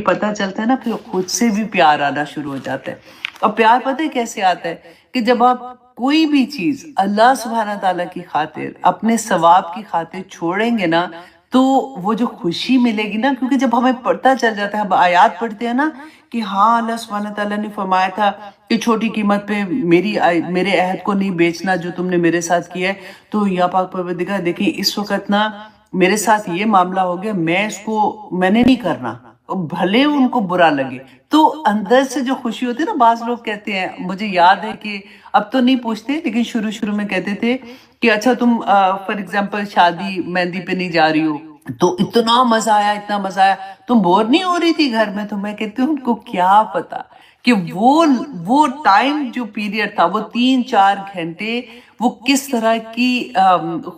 پتہ چلتا ہے نا پھر خود سے بھی پیار آنا شروع ہو جاتا ہے. اور پیار پتہ ہے کیسے آتا ہے کہ جب آپ کوئی بھی چیز اللہ سبحانہ تعالیٰ کی خاطر اپنے ثواب کی خاطر چھوڑیں گے نا تو وہ جو خوشی ملے گی نا، کیونکہ جب ہمیں پتہ چل جاتا ہے، ہم آیات پڑھتے ہیں نا کہ ہاں اللہ سبحانہ تعالیٰ نے فرمایا تھا کہ چھوٹی قیمت پہ میرے عہد کو نہیں بیچنا جو تم نے میرے ساتھ کیا ہے. تو یا پاک پروردگار دیکھیں اس وقت نا میرے ساتھ یہ معاملہ ہو گیا، میں نے نہیں کرنا، بھلے ان کو برا لگے. تو اندر سے جو خوشی ہوتی ہے نا، بعض لوگ کہتے ہیں، مجھے یاد ہے کہ اب تو نہیں پوچھتے لیکن شروع میں کہتے تھے کہ اچھا تم فار ایگزامپل شادی مہندی پہ نہیں جا رہی ہو تو اتنا مزہ آیا، تم بور نہیں ہو رہی تھی گھر میں؟ تو میں کہتی ہوں ان کو کیا پتا کہ وہ ٹائم جو پیریڈ تھا، وہ 3-4 گھنٹے، وہ کس طرح کی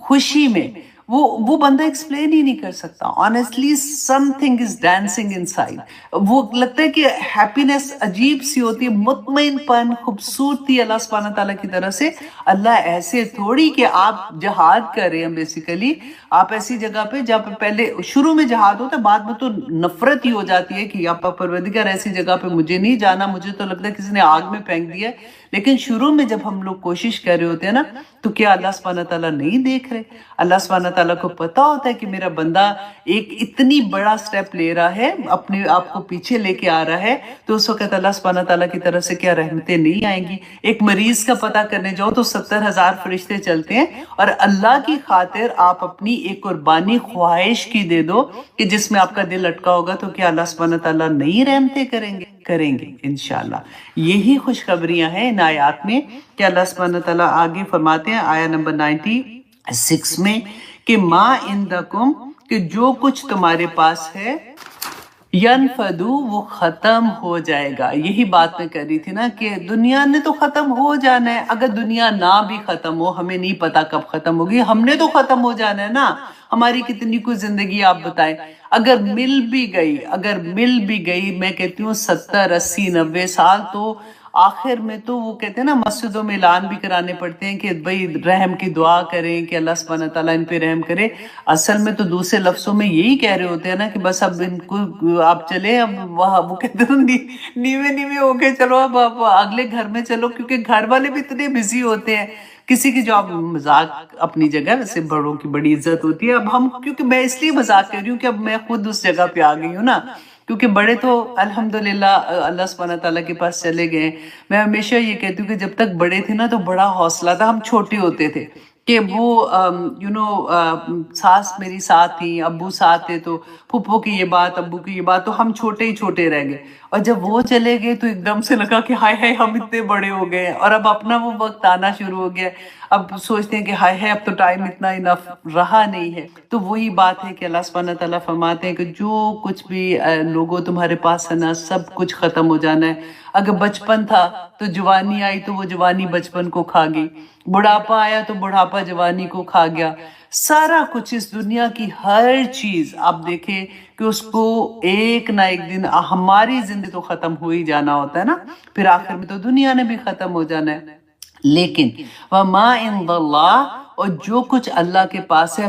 خوشی میں وہ بندہ ایکسپلین ہی نہیں کر سکتا. Honestly some thing is dancing in side. وہ لگتا ہے کہ ہیپینس عجیب سی ہوتی ہے، مطمئن پن، خوبصورتی اللہ سبحانہ تعالیٰ کی طرف سے. اللہ ایسے تھوڑی کہ آپ جہاد کر رہے ہیں، بیسیکلی آپ ایسی جگہ پہ جہاں پہ پہلے شروع میں جہاد ہوتا ہے، بعد میں تو نفرت ہی ہو جاتی ہے کہ یا پروردگار ایسی جگہ پہ مجھے نہیں جانا، مجھے تو لگتا ہے کسی نے آگ میں پھینک دیا. لیکن شروع میں جب ہم لوگ کوشش کر رہے ہوتے ہیں نا تو کیا اللہ سبحانہ تعالیٰ نہیں دیکھ رہے؟ اللہ سبحانہ تعالیٰ کو پتا ہوتا ہے کہ میرا بندہ ایک اتنی بڑا سٹیپ لے رہا ہے، اپنے آپ کو پیچھے لے کے آ رہا ہے. تو اس وقت اللہ سبحانہ تعالیٰ کی طرف سے کیا رحمتیں نہیں آئیں گی؟ ایک مریض کا پتہ کرنے جاؤ تو 70,000 فرشتے چلتے ہیں، اور اللہ کی خاطر آپ اپنی ایک قربانی خواہش کی دے دو کہ جس میں آپ کا دل اٹکا ہوگا، تو کیا اللہ سبحانہ تعالیٰ نہیں رحمتیں کریں گے انشاءاللہ. یہی خوشخبریاں ہیں ان آیات میں کہ اللہ سبحانہ تعالیٰ آگے فرماتے ہیں آیہ نمبر 96 میں کہ ما عندکم، کہ جو کچھ تمہارے پاس ہے، ینفدو، وہ ختم ہو جائے گا. یہی بات میں کر رہی تھی نا کہ دنیا نے تو ختم ہو جانا ہے. اگر دنیا نہ بھی ختم ہو، ہمیں نہیں پتا کب ختم ہوگی، ہم نے تو ختم ہو جانا ہے نا. ہماری کتنی کوئی زندگی آپ بتائیں، اگر مل بھی گئی میں کہتی ہوں 70-80-90 سال، تو آخر میں تو وہ کہتے ہیں نا مسجدوں میں اعلان بھی کرانے پڑتے ہیں کہ بھئی رحم کی دعا کریں کہ اللہ سبحانہ تعالیٰ ان پہ رحم کرے. اصل میں تو دوسرے لفظوں میں یہی کہہ رہے ہوتے ہیں نا کہ بس اب ان کو آپ چلے، اب وہ کہتے ہیں نیوے ہو کے چلو، اب آپ اگلے گھر میں چلو، کیونکہ گھر والے بھی اتنے بزی ہوتے ہیں. کسی کی جو آپ مذاق اپنی جگہ، ویسے بڑوں کی بڑی عزت ہوتی ہے. اب ہم، کیونکہ میں اس لیے مذاق کر رہی ہوں کہ اب میں خود اس جگہ پہ آ گئی ہوں نا، کیونکہ بڑے تو الحمدللہ اللہ سبحانہ تعالیٰ کے پاس چلے گئے. میں ہمیشہ یہ کہتی ہوں کہ جب تک بڑے تھے نا تو بڑا حوصلہ تھا، ہم چھوٹے ہوتے تھے کہ وہ ساس میری ساتھ تھی، ابو ساتھ تھے، تو پھپھو کی یہ بات، ابو کی یہ بات، تو ہم چھوٹے ہی چھوٹے رہ گئے. اور جب وہ چلے گئے تو ایک دم سے لگا کہ ہائے ہائے ہم اتنے بڑے ہو گئے ہیں، اور اب اپنا وہ وقت آنا شروع ہو گیا. اب سوچتے ہیں کہ ہائے ہائے اب تو ٹائم اتنا انف رہا نہیں ہے. تو وہی بات ہے کہ اللہ سبحانہ تعالیٰ فرماتے ہیں کہ جو کچھ بھی لوگوں تمہارے پاس ہے نا، سب کچھ ختم ہو جانا ہے. اگر بچپن تھا تو جوانی آئی تو وہ جوانی بچپن کو کھا گئی، بڑھاپا آیا تو بڑھاپا جوانی کو کھا گیا. سارا کچھ، اس دنیا کی ہر چیز آپ دیکھیں کہ اس کو ایک نہ ایک دن، ہماری زندگی تو ختم ہو ہی جانا ہوتا ہے نا، پھر آخر میں تو دنیا نے بھی ختم ہو جانا ہے. لیکن وما عند اللہ، اور جو کچھ اللہ کے پاس ہے،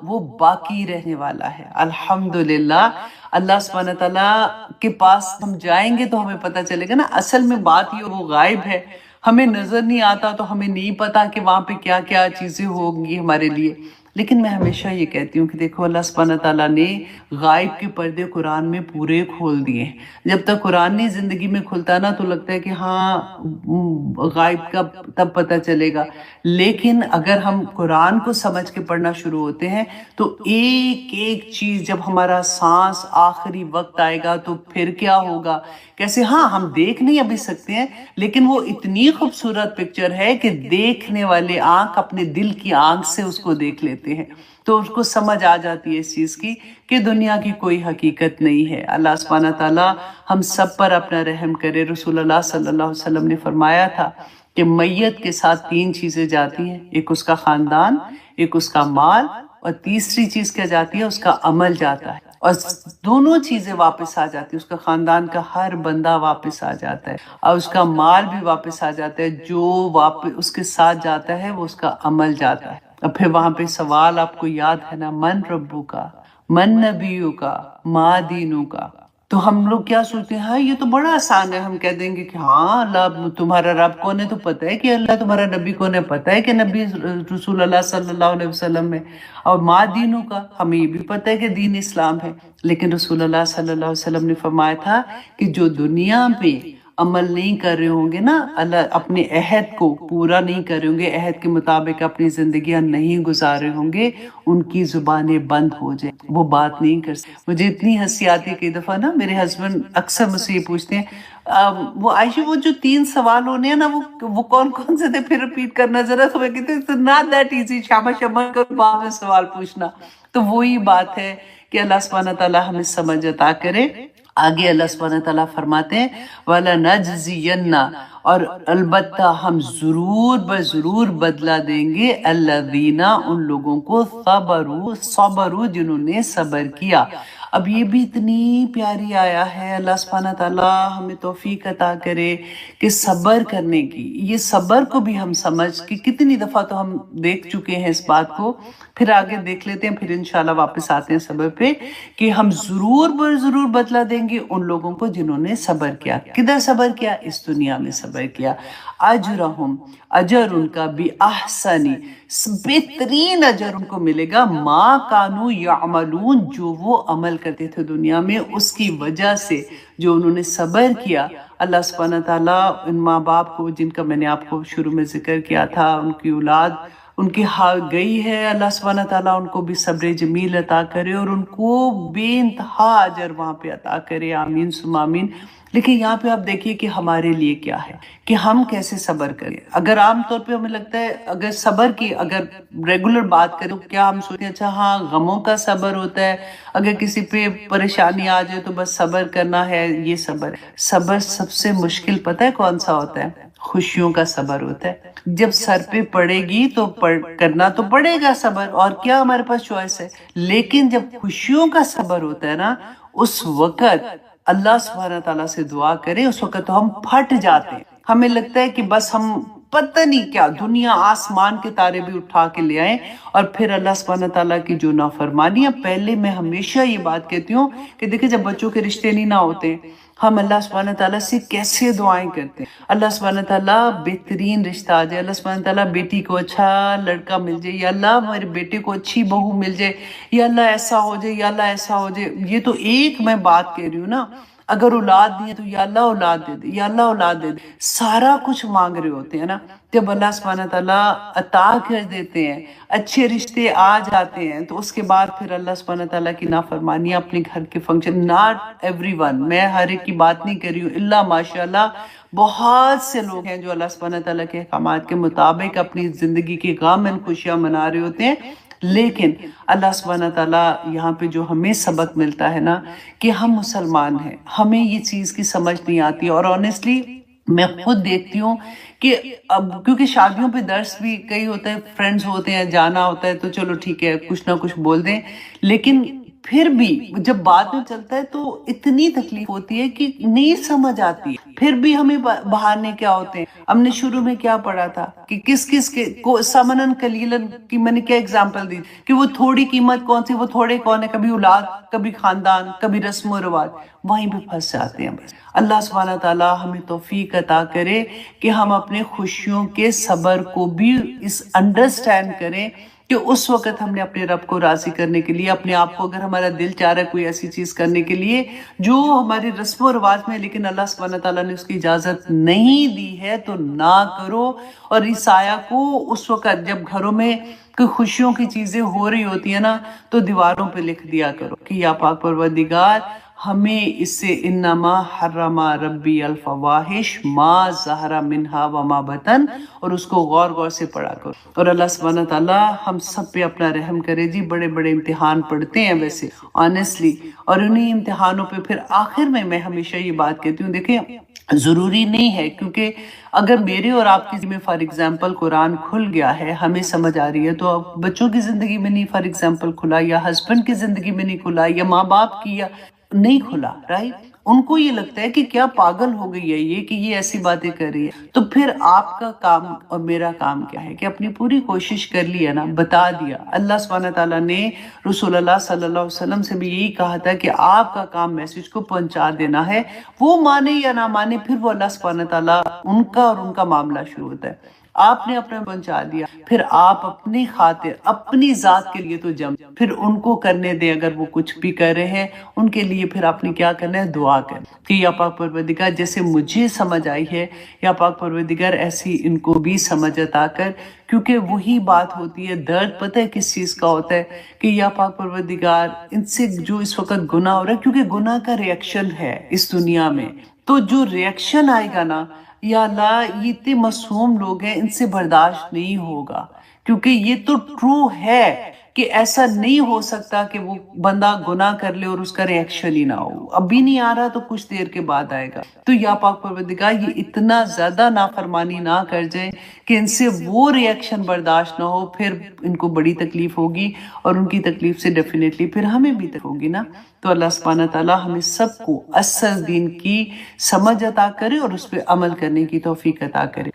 وہ باقی رہنے والا ہے. الحمدللہ اللہ سبحانہ تعالیٰ کے پاس ہم جائیں گے تو ہمیں پتہ چلے گا نا. اصل میں بات یہ، وہ غائب ہے، ہمیں نظر نہیں آتا تو ہمیں نہیں پتا کہ وہاں پہ کیا کیا چیزیں ہوں گی ہمارے لیے. لیکن میں ہمیشہ یہ کہتی ہوں کہ دیکھو اللہ سبحانہ تعالیٰ نے غائب کے پردے قرآن میں پورے کھول دیے. جب تک قرآن نہیں زندگی میں کھلتا نا تو لگتا ہے کہ ہاں غائب کا تب پتہ چلے گا. لیکن اگر ہم قرآن کو سمجھ کے پڑھنا شروع ہوتے ہیں تو ایک ایک چیز، جب ہمارا سانس آخری وقت آئے گا تو پھر کیا ہوگا، کیسے، ہاں ہم دیکھ نہیں ابھی سکتے ہیں لیکن وہ اتنی خوبصورت پکچر ہے کہ دیکھنے والے آنکھ اپنے دل کی آنکھ سے اس کو دیکھ لیتے ہیں، تو اس کو سمجھ آ جاتی ہے اس چیز کی کہ دنیا کی کوئی حقیقت نہیں ہے. اللہ سبحانہ تعالیٰ ہم سب پر اپنا رحم کرے. رسول اللہ صلی اللہ علیہ وسلم نے فرمایا تھا کہ میت کے ساتھ 3 چیزیں جاتی ہیں، ایک اس کا خاندان، ایک اس کا مال، اور تیسری چیز کیا جاتی ہے، اس کا عمل جاتا ہے. اور دونوں چیزیں واپس آ جاتی ہیں، اس کا خاندان کا ہر بندہ واپس آ جاتا ہے، اور اس کا مال بھی واپس آ جاتا ہے. جو واپس اس کے ساتھ جاتا ہے وہ اس کا عمل جاتا ہے. اور پھر وہاں پہ سوال آپ کو یاد ہے نا، من ربو کا، من نبیو کا، ما دینو کا. تو ہم لوگ کیا سوچتے ہیں، ہاں یہ تو بڑا آسان ہے، ہم کہہ دیں گے کہ ہاں اللہ تمہارا رب کون ہے تو پتہ ہے، کہ اللہ تمہارا نبی کون ہے پتہ ہے، کہ نبی رسول اللہ صلی اللہ علیہ وسلم ہے، اور ما دینوں کا ہمیں یہ بھی پتہ ہے کہ دین اسلام ہے۔ لیکن رسول اللہ صلی اللہ علیہ وسلم نے فرمایا تھا کہ جو دنیا پہ عمل نہیں کر رہے ہوں گے نا، اللہ اپنے عہد کو پورا نہیں کر رہے ہوں گے، عہد کے مطابق اپنی زندگیاں نہیں گزار رہے ہوں گے، ان کی زبانیں بند ہو جائیں، وہ بات نہیں کر سکتے۔ مجھے اتنی ہنسی آتی ہے کہ دفعہ نا میرے ہسبینڈ اکثر مجھ سے یہ پوچھتے ہیں، وہ عائشہ وہ جو 3 سوال ہونے ہیں نا وہ کون کون سے تھے، پھر ریپیٹ کرنا ذرا۔ تو میں کہتی ہوں ناٹ دیٹ ایزی، شاباش شاباش کر بعد میں سوال پوچھنا۔ تو وہی بات ہے کہ اللہ سبحانہ تعالیٰ ہمیں سمجھ عطا کرے۔ آگے اللہ سبحانہ تعالیٰ فرماتے ہیں وَلَنَجْزِيَنَّ، اور البتہ ہم ضرور بدلہ دیں گے الذین، ان لوگوں کو صبروا جنہوں نے صبر کیا۔ اب یہ بھی اتنی پیاری آیا ہے، اللہ سبحانہ تعالیٰ ہمیں توفیق عطا کرے کہ صبر کرنے کی، یہ صبر کو بھی ہم سمجھ کہ کتنی دفعہ تو ہم دیکھ چکے ہیں اس بات کو، پھر آگے دیکھ لیتے ہیں، پھر انشاءاللہ واپس آتے ہیں صبر پہ، کہ ہم ضرور بدلہ دیں گے ان لوگوں کو جنہوں نے صبر کیا۔ کدھر صبر کیا؟ اس دنیا میں صبر کیا۔ اجرہم، اجر ان کا، بھی احسنی، بہترین اجر ان کو ملے گا، ما کانوا یعملون، جو وہ عمل کرتے تھے دنیا میں، اس کی وجہ سے جو انہوں نے صبر کیا۔ اللہ سبحانہ تعالیٰ ان ماں باپ کو، جن کا میں نے آپ کو شروع میں ذکر کیا تھا، ان کی اولاد ان کی گئی ہے، اللہ سبحانہ تعالیٰ ان کو بھی صبر جمیل عطا کرے اور ان کو بے انتہا اجر وہاں پہ عطا کرے، آمین ثم آمین۔ لیکن یہاں پہ آپ دیکھیے کہ ہمارے لیے کیا ہے کہ ہم کیسے صبر کریں۔ اگر عام طور پہ ہمیں لگتا ہے، اگر صبر کی اگر ریگولر بات کریں تو کیا ہم سوچتے ہیں اچھا ہاں غموں کا صبر ہوتا ہے، اگر کسی پہ پریشانی آ جائے تو بس صبر کرنا ہے، یہ صبر ہے۔ صبر سب سے مشکل پتہ ہے کون سا ہوتا ہے؟ خوشیوں کا صبر ہوتا ہے۔ جب سر پہ پڑے گی تو کرنا تو پڑے گا صبر، اور کیا ہمارے پاس چوائس ہے؟ لیکن جب خوشیوں کا صبر ہوتا ہے نا، اس وقت اللہ سبحانہ تعالیٰ سے دعا کرے، اس وقت تو ہم پھٹ جاتے ہیں، ہمیں لگتا ہے کہ بس ہم پتہ نہیں کیا دنیا آسمان کے تارے بھی اٹھا کے لے آئیں، اور پھر اللہ سبحانہ تعالیٰ کی جو نافرمانیاں، پہلے میں ہمیشہ یہ بات کہتی ہوں کہ دیکھیں جب بچوں کے رشتے نہیں نہ ہوتے، ہم اللہ سبحانہ تعالیٰ سے کیسے دعائیں کرتے ہیں، اللہ سبحانہ تعالیٰ بہترین رشتہ آ جائے، اللہ سبحانہ تعالیٰ بیٹی کو اچھا لڑکا مل جائے، یا اللہ میرے بیٹے کو اچھی بہو مل جائے، یا اللہ ایسا ہو جائے، یا اللہ ایسا ہو جائے۔ یہ تو ایک میں بات کہہ رہی ہوں نا، اگر اولاد دی ہے تو یا اللہ اولاد دے دے، یا اللہ اولاد دے دے، سارا کچھ مانگ رہے ہوتے ہیں نا۔ جب اللہ سبحانہ تعالیٰ عطا کر دیتے ہیں، اچھے رشتے آ جاتے ہیں، تو اس کے بعد پھر اللہ سبحانہ تعالیٰ کی نافرمانیاں اپنے گھر کے فنکشن، ناٹ ایوری ون، میں ہر ایک کی بات نہیں کر رہی ہوں، اللہ ماشاءاللہ بہت سے لوگ ہیں جو اللہ سبحانہ تعالیٰ کے احکامات کے مطابق اپنی زندگی کے غم میں خوشیاں منا رہے ہوتے ہیں۔ لیکن اللہ سبحانہ تعالیٰ یہاں پہ جو ہمیں سبق ملتا ہے نا کہ ہم مسلمان ہیں، ہمیں یہ چیز کی سمجھ نہیں آتی، اور آنیسٹلی میں خود دیکھتی ہوں کہ اب کیونکہ شادیوں پہ درس بھی کئی ہوتا ہے، فرینڈز ہوتے ہیں، جانا ہوتا ہے تو چلو ٹھیک ہے کچھ نہ کچھ بول دیں، لیکن پھر بھی جب بعد میں چلتا ہے تو اتنی تکلیف ہوتی ہے کہ نہیں سمجھ آتی، پھر بھی ہمیں بہانے کیا ہوتے ہیں۔ ہم نے شروع میں کیا پڑھا تھا کہ کس کے سمنن قلیلن کی میں نے کیا اگزامپل دی کہ وہ تھوڑی قیمت کون سی، وہ تھوڑے کون ہے، کبھی اولاد، کبھی خاندان، کبھی رسم و رواج، وہیں پہ پھنس جاتے ہیں بس۔ اللہ سبحانہ تعالیٰ ہمیں توفیق عطا کرے کہ ہم اپنے خوشیوں کے صبر کو بھی اس انڈرسٹینڈ کریں کہ اس وقت ہم نے اپنے رب کو راضی کرنے کے لیے، اپنے آپ کو اگر ہمارا دل چاہ رہا ہے کوئی ایسی چیز کرنے کے لیے جو ہماری رسم و رواج میں، لیکن اللہ سبحانہ تعالیٰ نے اس کی اجازت نہیں دی ہے، تو نہ کرو۔ اور اس آیا کو اس وقت جب گھروں میں کوئی خوشیوں کی چیزیں ہو رہی ہوتی ہیں نا، تو دیواروں پہ لکھ دیا کرو کہ یا پاک پروردگار ہمیں اس سے انما حرم ربی الفواحش ما ظہر منہا وما بطن، اور اس کو غور سے پڑھا کرو۔ اور اللہ سبحانہ تعالیٰ ہم سب پہ اپنا رحم کرے جی۔ بڑے بڑے امتحان پڑھتے ہیں ویسے آنیسٹلی، اور انہیں امتحانوں پہ پھر آخر میں ہمیشہ یہ بات کہتی ہوں، دیکھیں ضروری نہیں ہے، کیونکہ اگر میرے اور آپ کی میں فار ایگزامپل قرآن کھل گیا ہے، ہمیں سمجھ آ رہی ہے، تو اب بچوں کی زندگی میں نہیں فار ایگزامپل کھلا، یا ہسبینڈ کی زندگی میں نہیں کھلا، یا ماں باپ کی یا نہیں کھلا، رائٹ؟ ان کو یہ لگتا ہے کہ کیا پاگل ہو گئی ہے یہ کہ یہ ایسی باتیں کر رہی ہے. تو پھر آپ کا کام اور میرا کام کیا ہے کہ اپنی پوری کوشش کر لی ہے نا, بتا دیا. اللہ سبحانہ تعالیٰ نے رسول اللہ صلی اللہ علیہ وسلم سے بھی یہی کہا تھا کہ آپ کا کام میسج کو پہنچا دینا ہے, وہ مانے یا نہ مانے پھر وہ اللہ سبحانہ تعالیٰ ان کا اور ان کا معاملہ شروع ہوتا ہے. آپ نے اپنا پہنچا دیا, پھر آپ اپنی خاطر اپنی ذات کے لیے تو جم, پھر ان کو کرنے دیں. اگر وہ کچھ بھی کر رہے ہیں ان کے لیے پھر آپ نے کیا کرنا ہے, دعا کریں کہ یا پاک پروردگار جیسے مجھے سمجھ آئی ہے یا پاک پروردگار ایسی ان کو بھی سمجھ عطا کر. کیونکہ وہی بات ہوتی ہے, درد پتہ ہے کس چیز کا ہوتا ہے کہ یا پاک پروردگار ان سے جو اس وقت گناہ ہو رہا ہے, کیونکہ گناہ کا ریئیکشن ہے اس دنیا میں, تو جو ریئیکشن آئے گا نا, یا اللہ یہ اتنے معصوم لوگ ہیں, ان سے برداشت نہیں ہوگا. کیونکہ یہ تو ٹرو ہے کہ ایسا نہیں ہو سکتا کہ وہ بندہ گناہ کر لے اور اس کا ریئیکشن ہی نہ ہو. ابھی نہیں آ رہا تو کچھ دیر کے بعد آئے گا. تو یا پاک پروردگار یہ اتنا زیادہ نافرمانی نہ کر جائیں کہ ان سے وہ ریئیکشن برداشت نہ ہو, پھر ان کو بڑی تکلیف ہوگی, اور ان کی تکلیف سے ڈیفینیٹلی پھر ہمیں بھی تکلیف ہوگی نا. تو اللہ سبحانہ تعالیٰ ہمیں سب کو اصل دین کی سمجھ عطا کرے اور اس پہ عمل کرنے کی توفیق عطا کرے.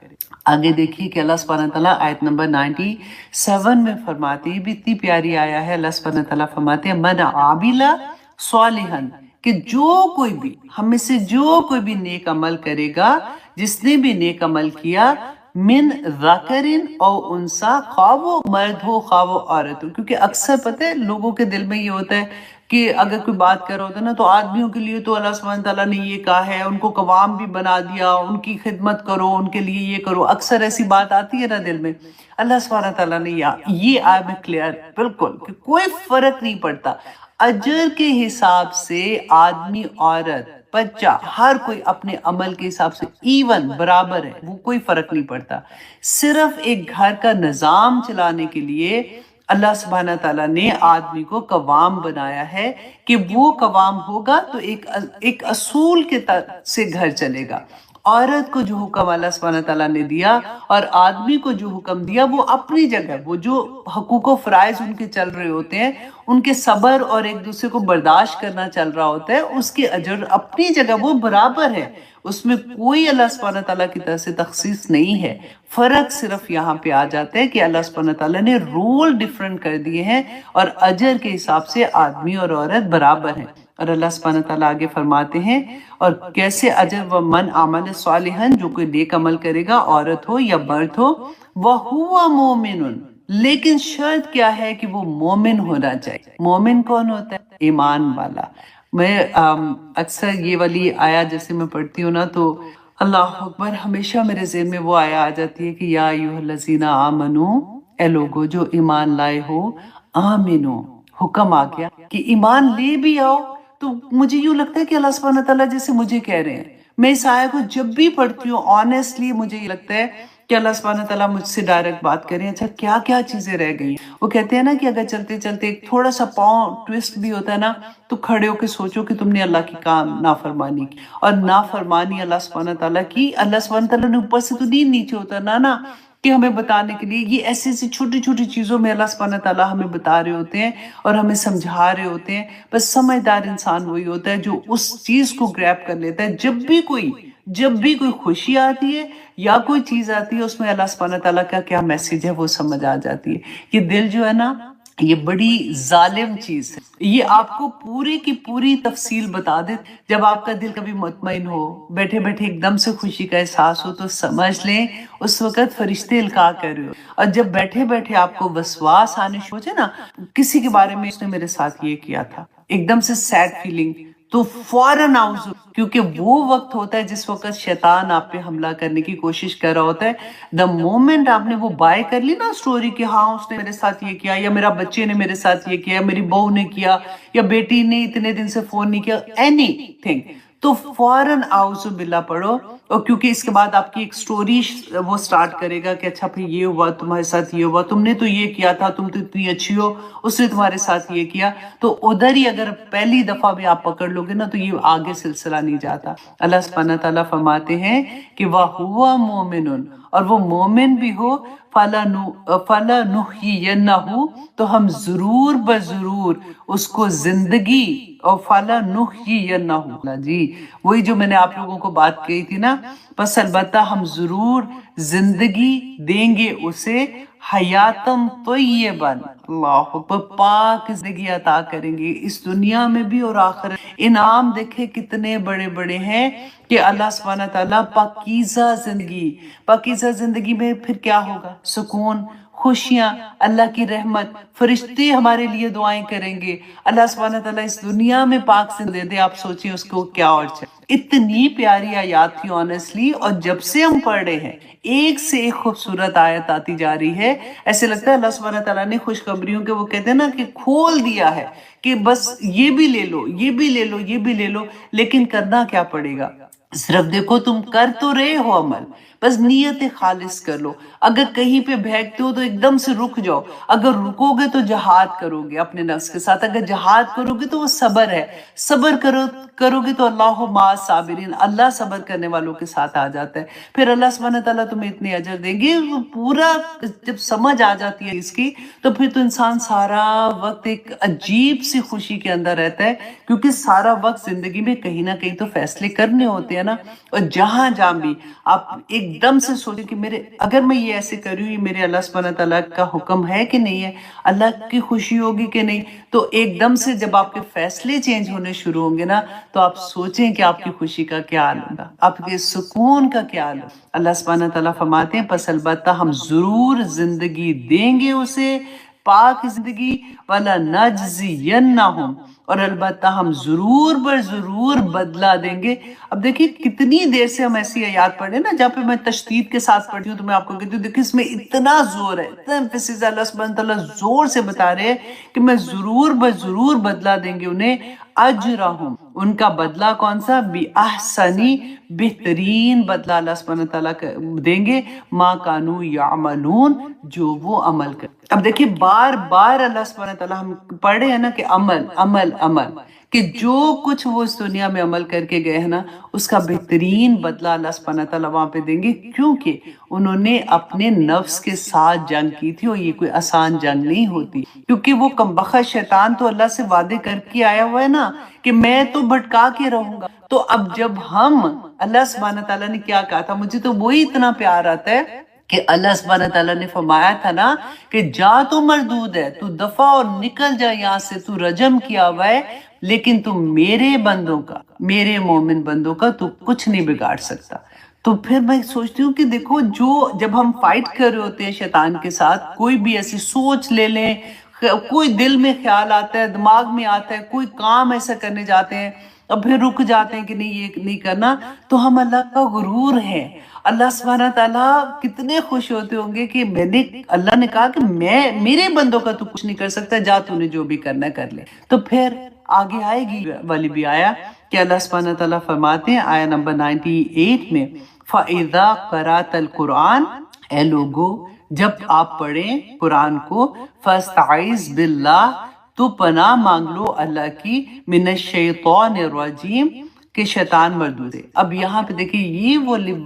آگے دیکھیے کہ اللہ سبحانہ تعالیٰ آیت نمبر 97 میں فرماتے ہیں, بھی اتنی پیاری آیا ہے. اللہ سبحانہ تعالیٰ فرماتے ہیں من عامل صالحا, کہ جو کوئی بھی ہم میں سے جو کوئی بھی نیک عمل کرے گا, جس نے بھی نیک عمل کیا, من ذکر او انسا, خواہ وہ مرد ہو خواہ وہ عورت ہو. کیونکہ اکثر پتہ ہے لوگوں کے دل میں یہ ہوتا ہے کہ اگر کوئی بات کر رہا ہوتا ہے نا, تو آدمیوں کے لیے تو اللہ سبحانہ تعالیٰ نے یہ کہا ہے, ان کو قوام بھی بنا دیا, ان کی خدمت کرو, ان کے لیے یہ کرو. اکثر ایسی بات آتی ہے نا دل میں. اللہ سبحانہ تعالیٰ نے یہ آیت میں کلیئر بالکل کہ کوئی فرق نہیں پڑتا, اجر کے حساب سے آدمی عورت بچہ ہر کوئی اپنے عمل کے حساب سے ایون برابر ہے, وہ کوئی فرق نہیں پڑتا. صرف ایک گھر کا نظام چلانے کے لیے اللہ سبحانہ تعالیٰ نے آدمی کو قوام بنایا ہے کہ وہ قوام ہوگا تو ایک اصول کے سے گھر چلے گا. عورت کو جو حکم اللہ سبحانہ تعالیٰ نے دیا اور آدمی کو جو حکم دیا, وہ اپنی جگہ, وہ جو حقوق و فرائض ان کے چل رہے ہوتے ہیں, ان کے صبر اور ایک دوسرے کو برداشت کرنا چل رہا ہوتا ہے, اس کے اجر اپنی جگہ وہ برابر ہے. اس میں کوئی اللہ سبحانہ تعالیٰ کی طرف سے تخصیص نہیں ہے. فرق صرف یہاں پہ آ جاتا ہے کہ اللہ سبحانہ تعالیٰ نے رول ڈیفرنٹ کر دیے ہیں, اور اجر کے حساب سے آدمی اور عورت برابر ہیں. اور اللہ سبحانہ تعالیٰ آگے فرماتے ہیں, اور کیسے اجر و من عمل صالحا, جو کوئی نیک عمل کرے گا, عورت ہو یا مرد ہو, وَهُوَ مُؤْمِنٌ, لیکن شرط کیا ہے کہ وہ مومن ہونا چاہیے. مومن کون ہوتا ہے؟ ایمان والا. میں اکثر یہ والی آیا جیسے میں پڑھتی ہوں نا, تو اللہ اکبر, ہمیشہ میرے ذہن میں وہ آیا آ جاتی ہے کہ یا ایھا الذین آمنو, اے لوگو جو ایمان لائے ہو, آمنو, حکم آ گیا کہ ایمان لے بھی آؤ. تو مجھے یوں لگتا ہے کہ اللہ سبحانہ تعالیٰ جیسے مجھے کہہ رہے ہیں, میں اس آیت کو جب بھی پڑھتی ہوں آنیسٹلی مجھے یہ لگتا ہے کہ اللہ سبحانہ تعالیٰ مجھ سے ڈائریکٹ بات کریں. اچھا کیا کیا چیزیں رہ گئی. وہ کہتے ہیں نا کہ اگر چلتے چلتے ایک تھوڑا سا پاؤں ٹویسٹ بھی ہوتا ہے نا, تو کھڑے ہو کے سوچو کہ تم نے اللہ کی کام نافرمانی کی, اور نافرمانی اللہ سبحانہ تعالیٰ کی, اللہ سبحانہ تعالیٰ نے اوپر سے تو دین نیچے اترنا نا, کہ ہمیں بتانے کے لیے یہ ایسی ایسی چھوٹی چھوٹی چیزوں میں اللہ سبحانہ تعالیٰ ہمیں بتا رہے ہوتے ہیں اور ہمیں سمجھا رہے ہوتے ہیں. بس سمجھدار انسان وہی ہوتا ہے جو اس چیز کو گریب کر لیتا ہے. جب بھی کوئی خوشی آتی ہے یا کوئی چیز آتی ہے, اس میں اللہ سبحانہ تعالیٰ کا کیا میسج ہے وہ سمجھ آ جاتی ہے. یہ دل جو ہے نا, یہ بڑی ظالم چیز ہے. یہ آپ کو پوری کی پوری تفصیل بتا دے. جب آپ کا دل کبھی مطمئن ہو, بیٹھے بیٹھے ایک دم سے خوشی کا احساس ہو, تو سمجھ لیں اس وقت فرشتے القاء کر رہے ہو. اور جب بیٹھے بیٹھے آپ کو وسواس آنے شروع ہو جائے نا, کسی کے بارے میں اس نے میرے ساتھ یہ کیا تھا, ایک دم سے سیڈ فیلنگ, تو فوراً آؤ, کیونکہ وہ وقت ہوتا ہے جس وقت شیطان آپ پہ حملہ کرنے کی کوشش کر رہا ہوتا ہے. دا مومنٹ آپ نے وہ بائی کر لی نا سٹوری کہ ہاں اس نے میرے ساتھ یہ کیا, یا میرا بچے نے میرے ساتھ یہ کیا, میری بہو نے کیا, یا بیٹی نے اتنے دن سے فون نہیں کیا, اینی تھنگ, تو فوراً اعوذ باللہ پڑھو. اور کیونکہ اس کے بعد آپ کی ایک سٹوری وہ سٹارٹ کرے گا کہ اچھا پھر یہ ہوا, تمہارے ساتھ یہ ہوا, تم نے تو یہ کیا تھا, تم تو اتنی اچھی ہو, اس نے تمہارے ساتھ یہ کیا. تو ادھر ہی اگر پہلی دفعہ بھی آپ پکڑ لو گے نا, تو یہ آگے سلسلہ نہیں جاتا. اللہ سبحانہ تعالیٰ فرماتے ہیں کہ وَهُوَ مُؤْمِنٌ, اور وہ مومن بھی ہو فَلَنُحْيِيَنَّهُ تو ہم ضرور بضرور اس کو زندگی، اور فَلَنُحْيِيَنَّهُ جی وہی جو میں نے آپ لوگوں کو بات کہی تھی نا، بس البتہ ہم ضرور زندگی دیں گے اسے، حیاتم طیباً، اللہ اکبر، پاک زندگی عطا کریں گے اس دنیا میں بھی اور آخرت۔ انعام دیکھے کتنے بڑے بڑے ہیں کہ اللہ سبحانہ تعالیٰ پاکیزہ زندگی، پاکیزہ زندگی میں پھر کیا ہوگا؟ سکون، خوشیاں، اللہ کی رحمت، فرشتے ہمارے لیے دعائیں کریں گے، اللہ سبحانہ تعالیٰ اس دنیا میں پاک سے دے دے، آپ سوچیں اس کو کیا اور چاہیے۔ اتنی پیاری آیات تھی آنیسٹلی، اور جب سے ہم پڑھ رہے ہیں ایک سے ایک خوبصورت آیت آتی جا رہی ہے، ایسے لگتا ہے اللہ سبحانہ تعالیٰ نے خوشخبریوں کے وہ کہتے ہیں نا کہ کھول دیا ہے کہ بس یہ بھی لے لو، یہ بھی لے لو، یہ بھی لے لو، لیکن کرنا کیا پڑے گا؟ صرف دیکھو تم کر تو رہے ہو عمل، بس نیت خالص کر لو۔ اگر کہیں پہ بھیگتے ہو تو ایک دم سے رک جاؤ، اگر رکو گے تو جہاد کرو گے اپنے نفس کے ساتھ، اگر جہاد کرو گے تو وہ صبر ہے، صبر کرو گے تو اللہ مع الصابرین، اللہ صبر کرنے والوں کے ساتھ آ جاتا ہے۔ پھر اللہ سبحانہ تعالیٰ تمہیں اتنے اجر دیں گے، وہ پورا جب سمجھ آ جاتی ہے اس کی، تو پھر تو انسان سارا وقت ایک عجیب سی خوشی کے اندر رہتا ہے، کیونکہ سارا وقت زندگی میں کہیں نہ کہیں تو فیصلے کرنے ہوتے ہیں نا، اور جہاں بھی آپ ایک دم سے سوچیں کہ اگر میں یہ ایسے کروں، یہ میرے اللہ سبحانہ تعالیٰ کا حکم ہے کہ نہیں ہے، اللہ کی خوشی ہوگی کہ نہیں، تو ایک دم سے جب آپ کے فیصلے چینج ہونے شروع ہوں گے نا، تو آپ سوچیں کہ آپ کی خوشی کا کیا حال ہوگا، آپ کے سکون کا کیا حال ہوگا۔ اللہ سبحانہ تعالیٰ فرماتے ہیں پس البتہ ہم ضرور زندگی دیں گے اسے، پاک زندگی، وَلَنَجْزِيَنَّهُمْ، اور البتہ ہم ضرور ضرور بدلہ دیں گے۔ اب دیکھیں کتنی دیر سے ہم ایسی آیات پڑھ رہے ہیں نا، جہاں پہ میں تشدید کے ساتھ پڑھتی ہوں تو میں آپ کو کہتی ہوں دیکھیں اس میں اتنا زور ہے، اتنا emphasis ہے، اللہ سبحانہ تعالیٰ زور سے بتا رہے ہیں کہ میں ضرور ضرور بدلہ دیں گے انہیں، اجرہم، ان کا بدلہ کون سا؟ بِأَحْسَنِ، بہترین بدلہ اللہ سبحانہ تعالیٰ دیں گے، ما کانوا یعملون، جو وہ عمل کر۔ اب دیکھیں بار بار اللہ سبحانہ تعالیٰ، ہم پڑھ رہے ہیں نا کہ عمل عمل عمل، کہ جو کچھ وہ اس دنیا میں عمل کر کے گئے ہیں نا، اس کا بہترین بدلہ اللہ سبحانہ تعالیٰ وہاں پہ دیں گے، کیونکہ انہوں نے اپنے نفس کے ساتھ جنگ کی تھی، اور یہ کوئی آسان جنگ نہیں ہوتی، کیونکہ وہ کمبخت شیطان تو اللہ سے وعدے کر کے آیا ہوا ہے نا کہ میں تو بھٹکا کے رہوں گا۔ تو اب جب ہم، اللہ سبحانہ تعالیٰ نے کیا کہا تھا، مجھے تو وہی اتنا پیار آتا ہے کہ اللہ سبحانہ تعالیٰ نے فرمایا تھا نا کہ جا تو مردود ہے، تو دفع اور نکل جا یہاں سے، تو رجم کیا ہوا ہے، لیکن تو میرے بندوں کا، میرے مومن بندوں کا تو کچھ نہیں بگاڑ سکتا۔ تو پھر میں سوچتی ہوں کہ دیکھو، جب ہم فائٹ کر رہے ہوتے ہیں شیطان کے ساتھ، کوئی بھی ایسی سوچ لے لیں، کوئی دل میں خیال آتا ہے، دماغ میں آتا ہے، کوئی کام ایسا کرنے جاتے ہیں اور پھر رک جاتے ہیں کہ نہیں یہ نہیں کرنا، تو ہم اللہ کا غرور ہے۔ اللہ سبحانہ تعالیٰ کتنے خوش ہوتے ہوں گے کہ اللہ نے کہا کہ میرے بندوں کا تو کچھ نہیں کر سکتا، جا تو نے جو بھی کرنا کر لے۔ تو پھر آگے آئے گی والی بھی آیا کہ اللہ سبحانہ تعالیٰ فرماتے ہیں آیا نمبر 98 میں، فَإِذَا قَرَأْتَ الْقُرْآنَ، اے لوگو جب آپ پڑھیں قرآن کو، فَاسْتَعِذْ بِاللَّهِ، تو پناہ مانگ لو اللہ کی، مِنَ الشَّيْطَانِ الرَّجِيمِ، کہ شیطان مردود ہے۔ اب یہاں پہ دیکھیں یہ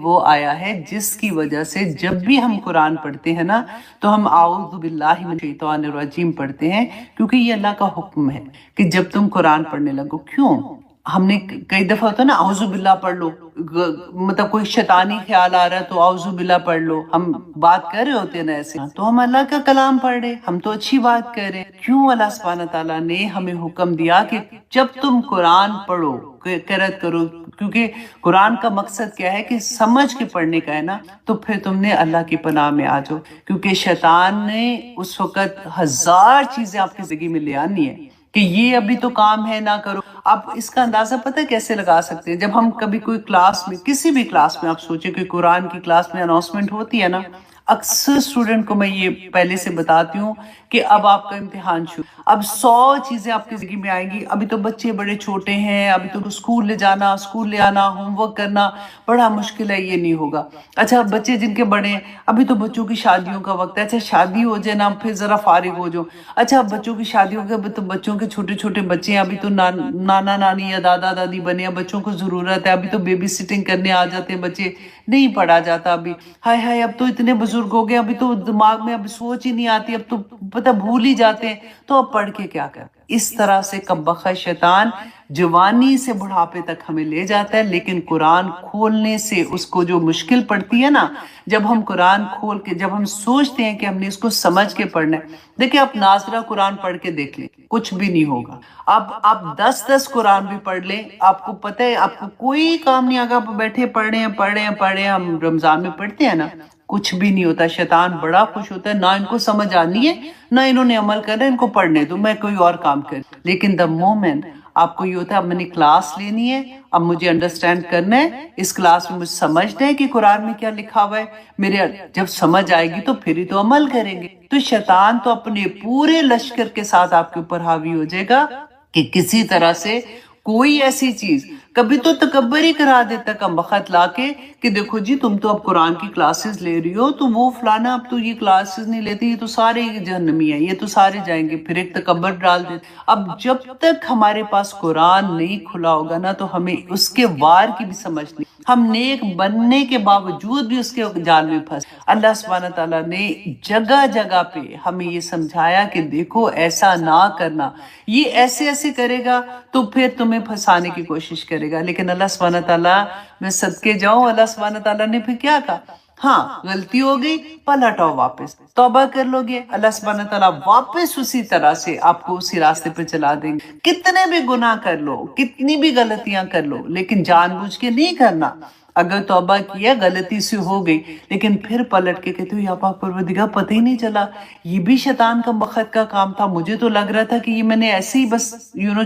وہ آیا ہے جس کی وجہ سے جب بھی ہم قرآن پڑھتے ہیں نا تو ہم اعوذ باللہ من الشیطان الرجیم پڑھتے ہیں، کیونکہ یہ اللہ کا حکم ہے کہ جب تم قرآن پڑھنے لگو۔ کیوں؟ ہم نے کئی دفعہ ہوتا ہے نا اعوذ باللہ پڑھ لو، مطلب کوئی شیطانی خیال آ رہا ہے تو اعوذ باللہ پڑھ لو، ہم بات کر رہے ہوتے ہیں نا ایسے، تو ہم اللہ کا کلام پڑھ رہے، ہم تو اچھی بات کر رہے۔ کیوں اللہ سبحانہ تعالیٰ نے ہمیں حکم دیا کہ جب تم قرآن پڑھو، قرأت کرو، کیونکہ قرآن کا مقصد کیا ہے کہ سمجھ کے پڑھنے کا ہے نا، تو پھر تم نے اللہ کی پناہ میں آ جاؤ، کیونکہ شیطان نے اس وقت 1000 چیزیں آپ کی زندگی میں لے آنی ہے کہ یہ ابھی تو کام ہے نہ کرو۔ آپ اس کا اندازہ پتہ کیسے لگا سکتے ہیں؟ جب ہم کبھی کوئی کلاس میں، کسی بھی کلاس میں، آپ سوچیں کہ قرآن کی کلاس میں اناؤنسمنٹ ہوتی ہے نا، اکثر اسٹوڈنٹ کو میں یہ پہلے سے بتاتی ہوں کہ اب آپ کا امتحان شروع، اب 100 چیزیں آپ کی زندگی میں آئیں گی. ابھی تو بچے بڑے چھوٹے ہیں، ابھی تو اسکول لے جانا، اسکول لے آنا، ہوم ورک کرنا بڑا مشکل ہے، یہ نہیں ہوگا. اچھا بچے جن کے بڑے ہیں، ابھی تو بچوں کی شادیوں کا وقت ہے. اچھا شادی ہو جائے نا، پھر ذرا فارغ ہو جاؤ. اچھا بچوں کی شادی ہو گئی، ابھی تو بچوں کے چھوٹے چھوٹے بچے ہیں، ابھی تو نانا نانی یا دادا دادی بنے ہیں، بچوں کو ضرورت ہے. ابھی تو بیبی سٹنگ کرنے آ جاتے ہیں بچے، نہیں پڑھا جاتا ابھی. ہائے ہائے اب تو اتنے بزرگ ہو گئے، ابھی تو دماغ میں اب سوچ ہی نہیں آتی، اب تو پتہ بھول ہی جاتے ہیں، تو اب پڑھ کے کیا کر. اس طرح سے کم بخت شیطان جوانی سے بڑھاپے تک ہمیں لے جاتا ہے. لیکن قرآن کھولنے سے اس کو جو مشکل پڑتی ہے نا، جب ہم قرآن کھول کے، جب ہم سوچتے ہیں کہ ہم نے اس کو سمجھ کے پڑھنا ہے. دیکھیں آپ ناظرہ قرآن پڑھ کے دیکھ لیں، کچھ بھی نہیں ہوگا. اب آپ 10 قرآن بھی پڑھ لیں، آپ کو پتہ ہے آپ کو کوئی کام نہیں آگا. آپ بیٹھے پڑھ رہے ہیں. ہم رمضان میں پڑھتے ہیں نا، کچھ بھی نہیں ہوتا. شیطان بڑا خوش ہوتا ہے، نہ ان کو سمجھ آنی ہے نہ انہوں نے عمل کرنا ہے، ان کو پڑھنے دو، میں کوئی اور کام کر. لیکن دا مومنٹ آپ کو یہ ہوتا ہے اب میں نے کلاس لینی ہے، اب مجھے انڈرسٹینڈ کرنا ہے، اس کلاس میں مجھے سمجھنا ہے کہ قرآن میں کیا لکھا ہوا ہے. میرے جب سمجھ آئے گی تو پھر ہی تو عمل کریں گے. تو شیطان تو اپنے پورے لشکر کے ساتھ آپ کے اوپر حاوی ہو جائے گا کہ کسی طرح سے کوئی ایسی چیز. کبھی تو تکبر ہی کرا دیتا کم بخت لا کے کہ دیکھو جی تم تو اب قرآن کی کلاسز لے رہی ہو، تو وہ فلانا اب تو یہ کلاسز نہیں لیتے، یہ تو سارے جہنمی ہیں، یہ تو سارے جائیں گے. پھر ایک تکبر ڈال دیتے. اب جب تک ہمارے پاس قرآن نہیں کھلا ہوگا نا، تو ہمیں اس کے وار کی بھی سمجھ نہیں. ہم نیک بننے کے باوجود بھی اس کے جال میں پھنس. اللہ سبحانہ تعالیٰ نے جگہ جگہ پہ ہمیں یہ سمجھایا کہ دیکھو ایسا نہ کرنا، یہ ایسے ایسے کرے گا تو پھر تمہیں پھنسانے کی کوشش کرے گا. لیکن اللہ سبحانہ تعالیٰ، میں صدقے جاؤں، اللہ سبحانہ تعالیٰ نے پھر کیا کہا؟ ہاں غلطی ہو گئی، پلٹ آؤ، واپس توبہ کر لو گے، اللہ سبحانہ تعالیٰ واپس اسی طرح سے آپ کو اسی راستے پہ چلا دیں گے. کتنے بھی گناہ کر لو، کتنی بھی غلطیاں کر لو، لیکن جان بوجھ کے نہیں کرنا. اگر توبہ کیا، غلطی سے ہو گئی، لیکن پھر پلٹ کے کہتے ہو یا پاک پروردگار پتہ ہی نہیں چلا، یہ بھی شیطان کا بخت کا کام تھا، مجھے تو لگ رہا تھا کہ یہ میں نے ایسے ہی بس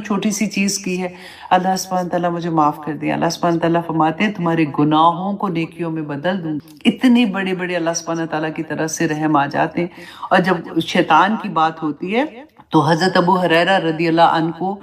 چھوٹی سی چیز کی ہے. اللہ سبحانہ تعالیٰ مجھے معاف کر دیا. اللہ سبحانہ تعالیٰ فرماتے ہیں تمہارے گناہوں کو نیکیوں میں بدل دوں. اتنے بڑے بڑے اللہ سبحانہ تعالیٰ کی طرف سے رحم آ جاتے ہیں. اور جب شیطان کی بات ہوتی ہے تو حضرت ابو ہریرہ رضی اللہ عنہ کو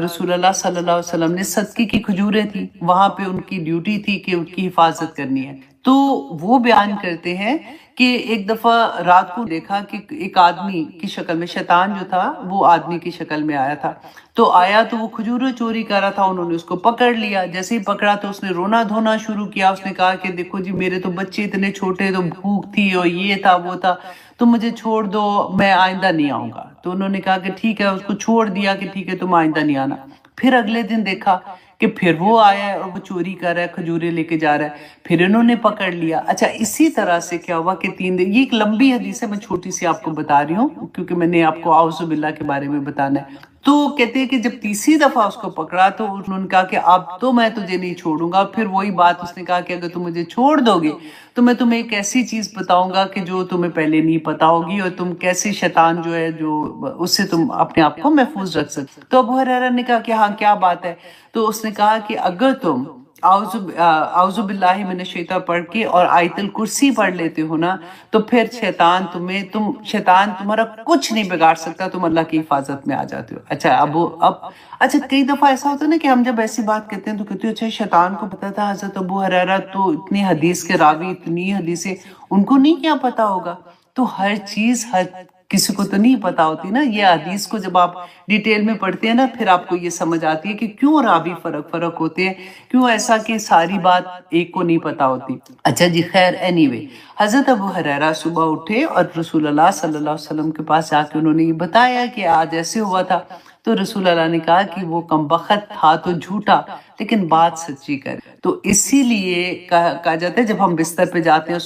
رسول اللہ صلی اللہ علیہ وسلم نے صدقے کی کھجوریں تھی، وہاں پہ ان کی ڈیوٹی تھی کہ ان کی حفاظت کرنی ہے. تو وہ بیان کرتے ہیں کہ ایک دفعہ رات کو دیکھا کہ ایک آدمی کی شکل میں، شیطان جو تھا وہ آدمی کی شکل میں آیا تھا. تو آیا تو وہ کھجوریں چوری کر رہا تھا. انہوں نے اس کو پکڑ لیا. جیسے ہی پکڑا تو اس نے رونا دھونا شروع کیا. اس نے کہا کہ دیکھو جی میرے تو بچے اتنے چھوٹے، تو بھوک تھی اور یہ تھا وہ تھا، تو مجھے چھوڑ دو، میں آئندہ نہیں آؤں گا. تو انہوں نے کہا کہ ٹھیک ہے، اس کو چھوڑ دیا کہ ٹھیک ہے تم آئندہ نہیں آنا. پھر اگلے دن دیکھا کہ پھر وہ آیا ہے اور وہ چوری کر رہا ہے، کھجوریں لے کے جا رہا ہے. پھر انہوں نے پکڑ لیا. اچھا اسی طرح سے کیا ہوا کہ 3 دن، یہ ایک لمبی حدیث ہے، میں چھوٹی سی آپ کو بتا رہی ہوں کیونکہ میں نے آپ کو اعوذ باللہ کے بارے میں بتانا ہے. تو کہتے ہیں کہ جب تیسری دفعہ اس کو پکڑا تو انہوں نے کہا کہ اب تو میں تجھے نہیں چھوڑوں گا. پھر وہی بات اس نے کہا کہ اگر تم مجھے چھوڑ دو گے تو میں تمہیں ایک ایسی چیز بتاؤں گا کہ جو تمہیں پہلے نہیں پتا ہوگی، اور تم کیسے شیطان جو ہے جو اس سے تم اپنے آپ کو محفوظ رکھ سکتے. تو ابو ہریرہ نے کہا کہ ہاں کیا بات ہے؟ تو اس نے کہا کہ اگر تم اعوذ باللہ من الشیطان پڑھ کے اور آیت الکرسی پڑھ لیتے ہو نا، تو پھر شیطان تمہارا کچھ نہیں بگاڑ سکتا، تم اللہ کی حفاظت میں آ جاتے ہو. اچھا کئی دفعہ ایسا ہوتا ہے نا کہ ہم جب ایسی بات کہتے ہیں تو کہتے ہیں اچھا شیطان کو پتا تھا. حضرت ابو ہریرہ تو اتنی حدیث کے راوی، اتنی حدیثیں، ان کو نہیں کیا پتا ہوگا؟ تو ہر چیز ہر کسی کو تو نہیں پتا ہوتی نا. یہ حدیث کو جب آپ ڈیٹیل میں پڑھتے ہیں نا، پھر آپ کو یہ سمجھ آتی ہے کہ کیوں راوی فرق ہوتے ہیں، کیوں ایسا کہ ساری بات ایک کو نہیں پتا ہوتی. اچھا جی خیر، اینی وے حضرت ابو ہریرہ صبح اٹھے اور رسول اللہ صلی اللہ علیہ وسلم کے پاس جا کے انہوں نے یہ بتایا کہ آج ایسے ہوا تھا. تو رسول اللہ نے کہا کہ وہ کم بخت تھا تو جھوٹا، لیکن بات سچی کر. تو اسی لیے کہا جاتا ہے جب ہم بستر پہ جاتے ہیں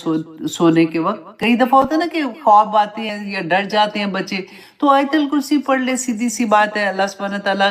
سونے کے وقت، کئی دفعہ ہوتا ہے نا کہ خواب آتے ہیں یا ڈر جاتے ہیں بچے، تو آیت الکرسی پڑھ لے، سیدھی سی بات ہے. اللہ سبحانہ تعالیٰ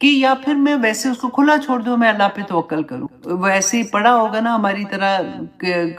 کہ یا پھر میں ویسے اس کو کھلا چھوڑ دوں، میں اللہ پہ توکل کروں. ویسے ہی پڑھا ہوگا نا ہماری طرح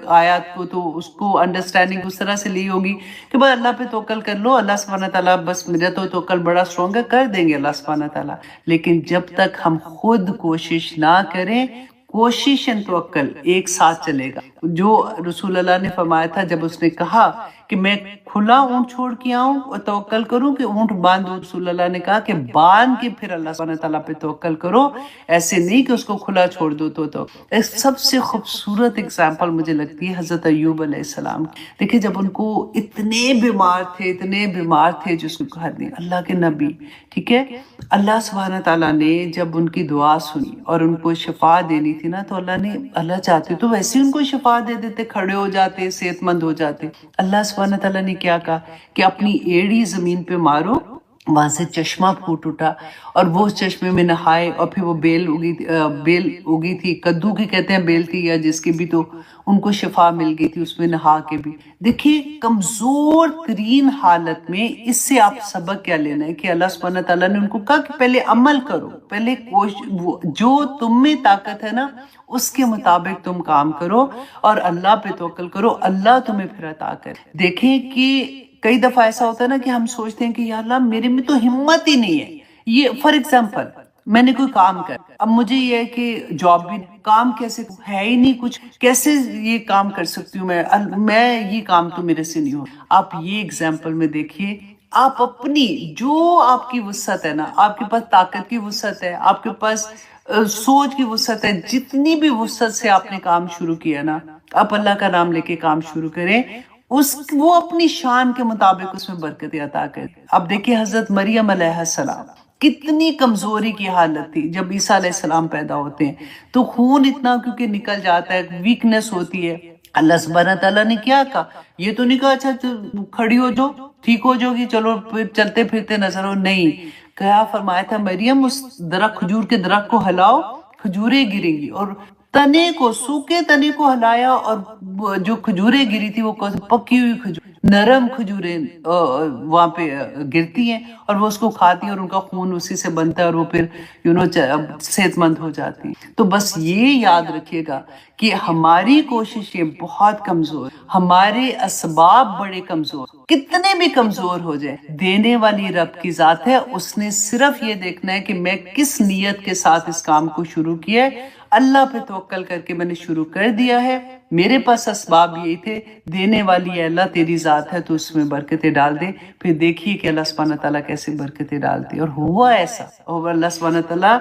آیات کو، تو اس کو انڈرسٹینڈنگ اس طرح سے لی ہوگی کہ بس اللہ پہ توکل کر لو، اللہ سبحانہ تعالیٰ، بس میرا تو توکل بڑا اسٹرانگ ہے، کر دیں گے اللہ سبحانہ تعالیٰ. لیکن جب تک ہم خود کوشش نہ کریں، کوشش اور توکل ایک ساتھ چلے گا. جو رسول اللہ نے فرمایا تھا جب اس نے کہا کہ میں کھلا اونٹ چھوڑ کے آؤں اور توکل کروں کہ اونٹ باندھو، رسول اللہ نے کہا کہ باندھ کے پھر اللہ سبحانہ تعالیٰ پہ توکل کرو، ایسے نہیں کہ اس کو کھلا چھوڑ دو. تو ایک سب سے خوبصورت اگزامپل مجھے لگتی ہے حضرت ایوب علیہ السلام کی. دیکھیں جب ان کو اتنے بیمار تھے جس کو کہا نہیں، اللہ کے نبی، ٹھیک ہے، اللہ سبحانہ تعالیٰ نے جب ان کی دعا سنی اور ان کو شفا دینی تھی نا، تو اللہ چاہتے تو ویسے ان کو شفا دے دیتے، کھڑے ہو جاتے، صحت مند ہو جاتے. اللہ سبحانہ تعالیٰ نے کیا کہا کہ اپنی ایڑی زمین پہ مارو، وہاں سے چشمہ پھوٹ اٹھا اور وہ اس چشمے میں نہائے، اور پھر وہ بیل اگی تھی، کدو کی کہتے ہیں بیل تھی یا جس کی بھی، تو ان کو شفا مل گئی تھی اس میں نہا کے بھی. دیکھیے کمزور ترین حالت میں اس سے آپ سبق کیا لینا ہے کہ اللہ سبحانہ تعالیٰ نے ان کو کہا کہ پہلے عمل کرو، پہلے جو تم میں طاقت ہے نا اس کے مطابق تم کام کرو اور اللہ پہ توکل کرو، اللہ تمہیں پھر عطا کرے. دیکھیں کہ کئی دفعہ ایسا ہوتا ہے نا کہ ہم سوچتے ہیں کہ یا اللہ میرے میں تو ہمت ہی نہیں ہے. یہ فار ایگزامپل میں نے کوئی کام کر، اب مجھے یہ ہے کہ جاب بھی کام کیسے ہے ہی نہیں کچھ، کیسے یہ کام کر سکتی ہوں میں یہ کام تو میرے سے نہیں ہو. آپ یہ ایگزامپل میں دیکھیے، آپ اپنی جو آپ کی وسعت ہے نا، آپ کے پاس طاقت کی وسعت ہے، آپ کے پاس سوچ کی وسعت ہے، جتنی بھی وسعت سے آپ نے کام شروع کیا نا، آپ اللہ کا نام لے کے کام شروع کریں، وہ اپنی شان کے مطابق اس میں برکت عطا کرے. اب دیکھیے حضرت مریم علیہ السلام کتنی کمزوری کی حالت تھی جب عیسیٰ علیہ السلام پیدا ہوتے ہیں، تو خون اتنا کیونکہ نکل جاتا ہے، ویکنس ہوتی ہے. اللہ سبحانہ تعالیٰ نے کیا کہا، یہ تو نہیں کہا اچھا کھڑی ہو جو ٹھیک ہو جاؤ گی، چلو پھر چلتے پھرتے نظر ہو، نہیں، کیا فرمایا تھا، مریم اس درخت، کھجور کے درخت کو ہلاؤ، کھجوریں گریں گی. اور تنے کو، سوکھے تنے کو ہلایا، اور جو کھجوریں گری تھی وہ پکی ہوئی کھجور، نرم کھجوریں وہاں پہ گرتی ہیں اور وہ اس کو کھاتی ہیں اور ان کا خون اسی سے بنتا ہے اور وہ پھر صحت مند ہو جاتی ہیں. تو بس یہ یاد رکھیے گا کہ ہماری کوششیں بہت کمزور، ہمارے اسباب بڑے کمزور، کتنے بھی کمزور ہو جائیں، دینے والی رب کی ذات ہے. اس نے صرف یہ دیکھنا ہے کہ میں کس نیت کے ساتھ اس کام کو شروع کیا ہے. اللہ پہ توکل کر کے میں نے شروع کر دیا ہے، میرے پاس اسباب یہی تھے، دینے والی ہے اللہ، تیری ذات ہے تو اس میں برکتیں ڈال دے. پھر دیکھیے کہ اللہ سبحانہ تعالیٰ کیسے برکتیں ڈالتی. اور ہوا ایسا، اور اللہ سبحانہ تعالیٰ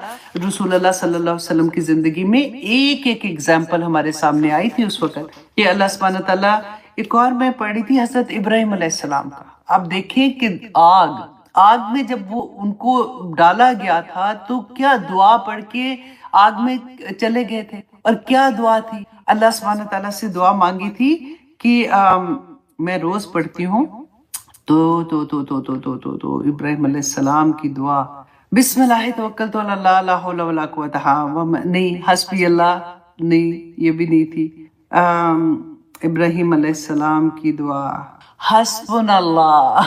رسول اللہ صلی اللہ علیہ وسلم کی زندگی میں ایک ایگزامپل ہمارے سامنے آئی تھی اس وقت کہ اللہ سبحانہ تعالیٰ. ایک اور میں پڑھی تھی حضرت ابراہیم علیہ السلام کا. آپ دیکھیں کہ آگ میں جب وہ ان کو ڈالا گیا تھا تو کیا دعا پڑھ کے آگ میں چلے گئے تھے، اور کیا دعا تھی، اللہ سبحانہ تعالیٰ سے دعا مانگی تھی کہ میں روز پڑھتی ہوں تو ابراہیم علیہ السلام کی دعا، بسم اللہ توکلت علی اللہ لا حول ولا قوت نہیں، حسبی اللہ نہیں، یہ بھی نہیں تھی. ابراہیم علیہ السلام کی دعا حسبنا اللہ.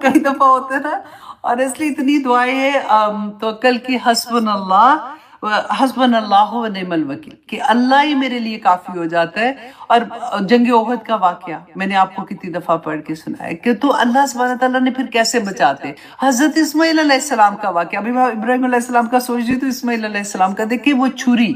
کئی دفعہ ہوتے نا، اور اس لیے اتنی دعائیں ہیں توکل کی، حسبنا اللہ و نعم الوکیل، کہ اللہ ہی میرے لیے کافی ہو جاتا ہے. اور جنگ احد کا واقعہ میں نے آپ کو کتنی دفعہ پڑھ کے سنایا کہ تو اللہ سبحانہ تعالیٰ نے پھر کیسے بچاتے. حضرت اسماعیل علیہ السلام کا واقعہ، ابھی ابراہیم علیہ السلام کا سوچ رہی تو اسماعیل علیہ السلام کا دیکھیں، وہ چھری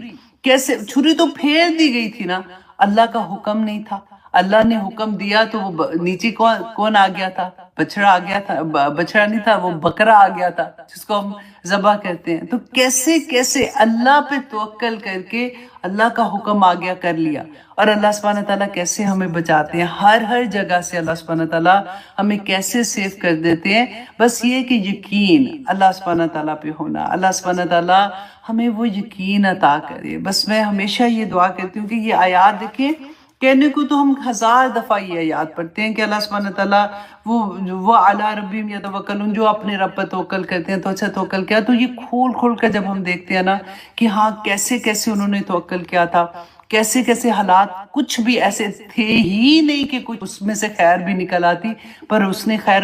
تو پھیر دی گئی تھی نا، اللہ کا حکم نہیں تھا. اللہ نے حکم دیا تو وہ نیچے کون آ گیا تھا، بچڑا آ گیا تھا، بچڑا نہیں تھا، وہ بکرا آ گیا تھا جس کو ہم ذبح کہتے ہیں. تو کیسے اللہ پہ توکل کر کے اللہ کا حکم آ گیا کر لیا. اور اللہ سبحانہ تعالیٰ کیسے ہمیں بچاتے ہیں، ہر جگہ سے اللہ سبحانہ تعالیٰ ہمیں کیسے سیف کر دیتے ہیں. بس یہ کہ یقین اللہ سبحانہ تعالیٰ پہ ہونا، اللہ سبحانہ تعالیٰ ہمیں وہ یقین عطا کرے. بس میں ہمیشہ یہ دعا کرتی ہوں کہ یہ آیات دیکھیں، کہنے کو تو ہم 1000 دفعہ یہ آیات پڑھتے ہیں کہ اللہ سبحانہ تعالیٰ وہ اعلیٰ ربہم یتوکلون، جو اپنے رب پر توکل کرتے ہیں. تو اچھا توکل کیا، تو یہ کھول کر جب ہم دیکھتے ہیں نا کہ ہاں کیسے انہوں نے توکل کیا تھا، کیسے کیسے حالات، کچھ بھی ایسے تھے ہی نہیں کہ کچھ اس میں سے خیر بھی نکل آتی، پر اس نے خیر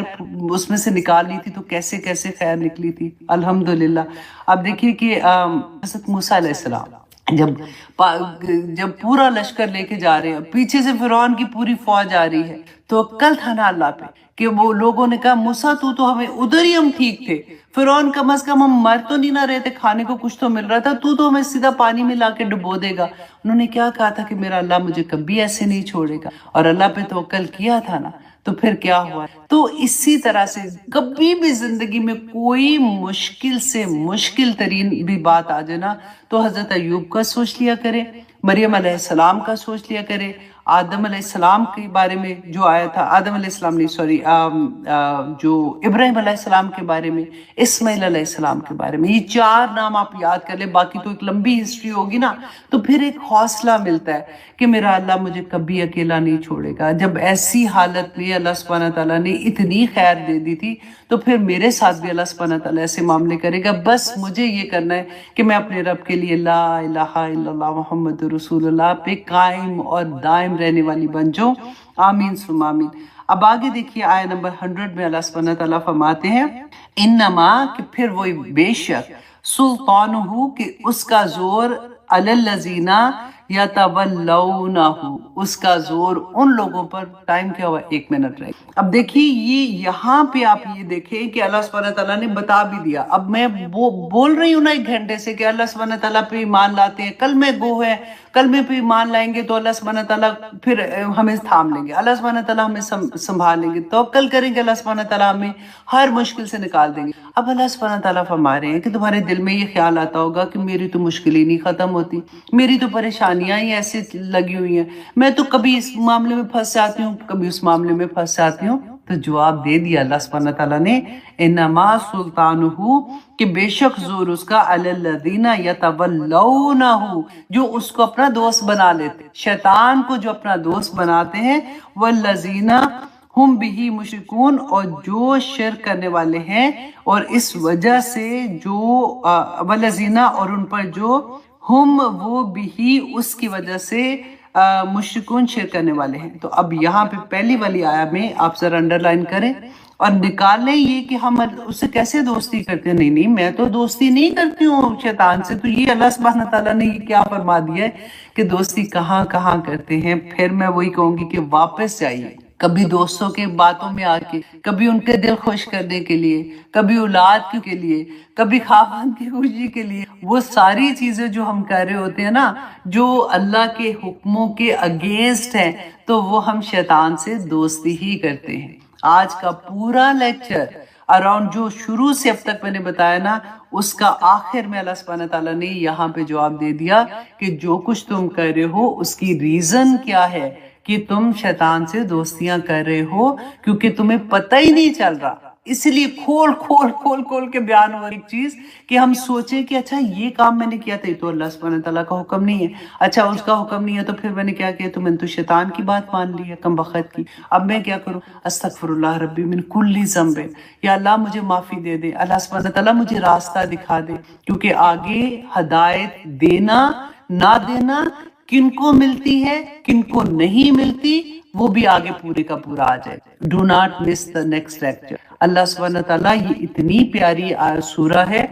اس میں سے نکال لی تھی، تو کیسے کیسے خیر نکلی تھی الحمدللہ۔ اب دیکھیے کہ حضرت موسیٰ علیہ السلام جب پورا لشکر لے کے جا رہے ہیں، پیچھے سے فرعون کی پوری فوج آ رہی ہے، تو عقل تھا نا اللہ پہ کہ وہ لوگوں نے کہا موسیٰ تو ہمیں ادھر ہی ہم ٹھیک تھے، فرعون کم از کم ہم مر تو نہیں نہ رہے تھے، کھانے کو کچھ تو مل رہا تھا، تو ہمیں سیدھا پانی میں لا کے ڈبو دے گا۔ انہوں نے کیا کہا تھا کہ میرا اللہ مجھے کبھی ایسے نہیں چھوڑے گا، اور اللہ پہ توکل کیا تھا نا، تو پھر کیا ہوا؟ تو اسی طرح سے کبھی بھی زندگی میں کوئی مشکل سے مشکل ترین بھی بات آ جائے نا، تو حضرت ایوب کا سوچ لیا کرے، مریم علیہ السلام کا سوچ لیا کرے، آدم علیہ السلام کے بارے میں جو آیا تھا، آدم علیہ السلام نہیں سوری جو ابراہیم علیہ السلام کے بارے میں، اسماعیل علیہ السلام کے بارے میں، یہ 4 نام آپ یاد کر لیں، باقی تو ایک لمبی ہسٹری ہوگی نا، تو پھر ایک حوصلہ ملتا ہے کہ میرا اللہ مجھے کبھی اکیلا نہیں چھوڑے گا۔ جب ایسی حالت میں اللہ سبحانہ تعالیٰ نے اتنی خیر دے دی تھی، تو پھر میرے ساتھ بھی اللہ سبحانہ تعالیٰ ایسے معاملے کرے گا۔ بس مجھے یہ کرنا ہے کہ میں اپنے رب کے لیے لا الہ الا اللہ محمد رسول اللہ پہ قائم اور دائم رہنے والی بن جاؤں۔ آمین ثم آمین۔ اب آگے دیکھیے آیہ نمبر 100 میں اللہ سبحانہ تعالیٰ فرماتے ہیں انما، کہ پھر وہی بے شک، سلطانہ، کہ اس کا زور، علی الذین یتولونہ، اس کا زور ان لوگوں پر۔ ٹائم کیا ہوا؟ 1 منٹ رہ گیا۔ اب دیکھیے یہ یہاں پہ آپ یہ دیکھیں کہ اللہ سبحانہ تعالیٰ نے بتا بھی دیا۔ اب میں بول رہی ہوں نا 1 گھنٹے سے کہ اللہ سبحانہ تعالیٰ پہ ایمان لاتے ہیں، کل میں گو ہے، کلمے پہ ایمان لائیں گے تو اللہ سبحانہ تعالیٰ پھر ہمیں تھام لیں گے، اللہ سبحانہ تعالیٰ ہمیں سنبھال لیں گے، توکل کریں گے، اللہ سبحانہ تعالیٰ ہمیں ہر مشکل سے نکال دیں گے۔ اب اللہ سبحانہ تعالیٰ فرما رہے ہیں کہ تمہارے دل میں یہ خیال آتا ہوگا کہ میری تو مشکل ہی نہیں ختم ہوتی، میری تو پریشانیاں ہی ایسے لگی ہوئی ہیں، میں تو کبھی اس معاملے میں پھنس جاتی ہوں، کبھی اس معاملے میں پھنس جاتی ہوں۔ تو جواب دے دیا اللہ سبحانہ تعالیٰ نے، انما سلطانہ، کہ بے شک زور اس کا، علی الذین یتولونہ، جو اس کو اپنا دوست بنا لیتے، شیطان کو جو اپنا دوست بناتے ہیں، والذین ہم بھی مشرکون، اور جو شرک کرنے والے ہیں، اور اس وجہ سے جو والذین، اور ان پر جو ہم وہ بھی اس کی وجہ سے مشرکون شرک کرنے والے ہیں۔ تو اب یہاں پہ پہلی والی آیا میں آپ ذرا انڈرلائن کریں اور نکالیں یہ کہ ہم اس سے کیسے دوستی کرتے ہیں۔ نہیں میں تو دوستی نہیں کرتی ہوں شیطان سے، تو یہ اللہ سبحانہ تعالیٰ نے یہ کیا فرما دیا ہے کہ دوستی کہاں کہاں کرتے ہیں۔ پھر میں وہی کہوں گی کہ واپس جائیے، کبھی دوستوں کے باتوں میں آ کے، کبھی ان کے دل خوش کرنے کے لیے، کبھی اولاد کے لیے، کبھی خاوند کی خوشی کے لیے، وہ ساری چیزیں جو ہم کر رہے ہوتے ہیں نا، جو اللہ کے حکموں کے اگینسٹ ہیں، تو وہ ہم شیطان سے دوستی ہی کرتے ہیں۔ آج کا پورا لیکچر اراؤنڈ جو شروع سے اب تک میں نے بتایا نا، اس کا آخر میں اللہ سبحانہ تعالیٰ نے یہاں پہ جواب دے دیا کہ جو کچھ تم کر رہے ہو اس کی ریزن کیا ہے، کہ تم شیطان سے دوستیاں کر رہے ہو کیونکہ تمہیں پتہ ہی نہیں چل رہا۔ اس لیے کھول کے بیان ہوا ایک چیز کہ ہم سوچیں کہ اچھا یہ کام میں نے کیا تھا، یہ تو اللہ سبحانہ تعالیٰ کا حکم نہیں ہے، اچھا اس کا حکم نہیں ہے تو پھر میں نے کیا کیا، تو میں نے تو شیطان کی بات مان لی ہے، کم بخت کی، اب میں کیا کروں؟ استغفر اللہ ربی من کل ذنب، یا اللہ مجھے معافی دے دے، اللہ سبحانہ تعالیٰ مجھے راستہ دکھا دے، کیونکہ آگے ہدایت دینا نہ دینا کن کو ملتی ہے کن کو نہیں ملتی، وہ بھی آگے پورے کا پورا آ جائے۔ Do not miss the next lecture. اللہ سبحانہ تعالیٰ، یہ اتنی پیاری سورہ ہے،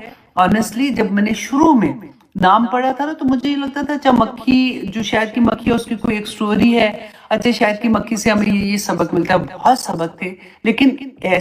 آنیسٹلی جب میں نے شروع میں نام پڑھا تھا نا تو مجھے یہ لگتا تھا اچھا مکھی، جو شہد کی مکھی ہے اس کی کوئی ایک سٹوری ہے، اچھا شہد کی مکھی سے ہمیں یہ سبق ملتا ہے، بہت سبق تھے، لیکن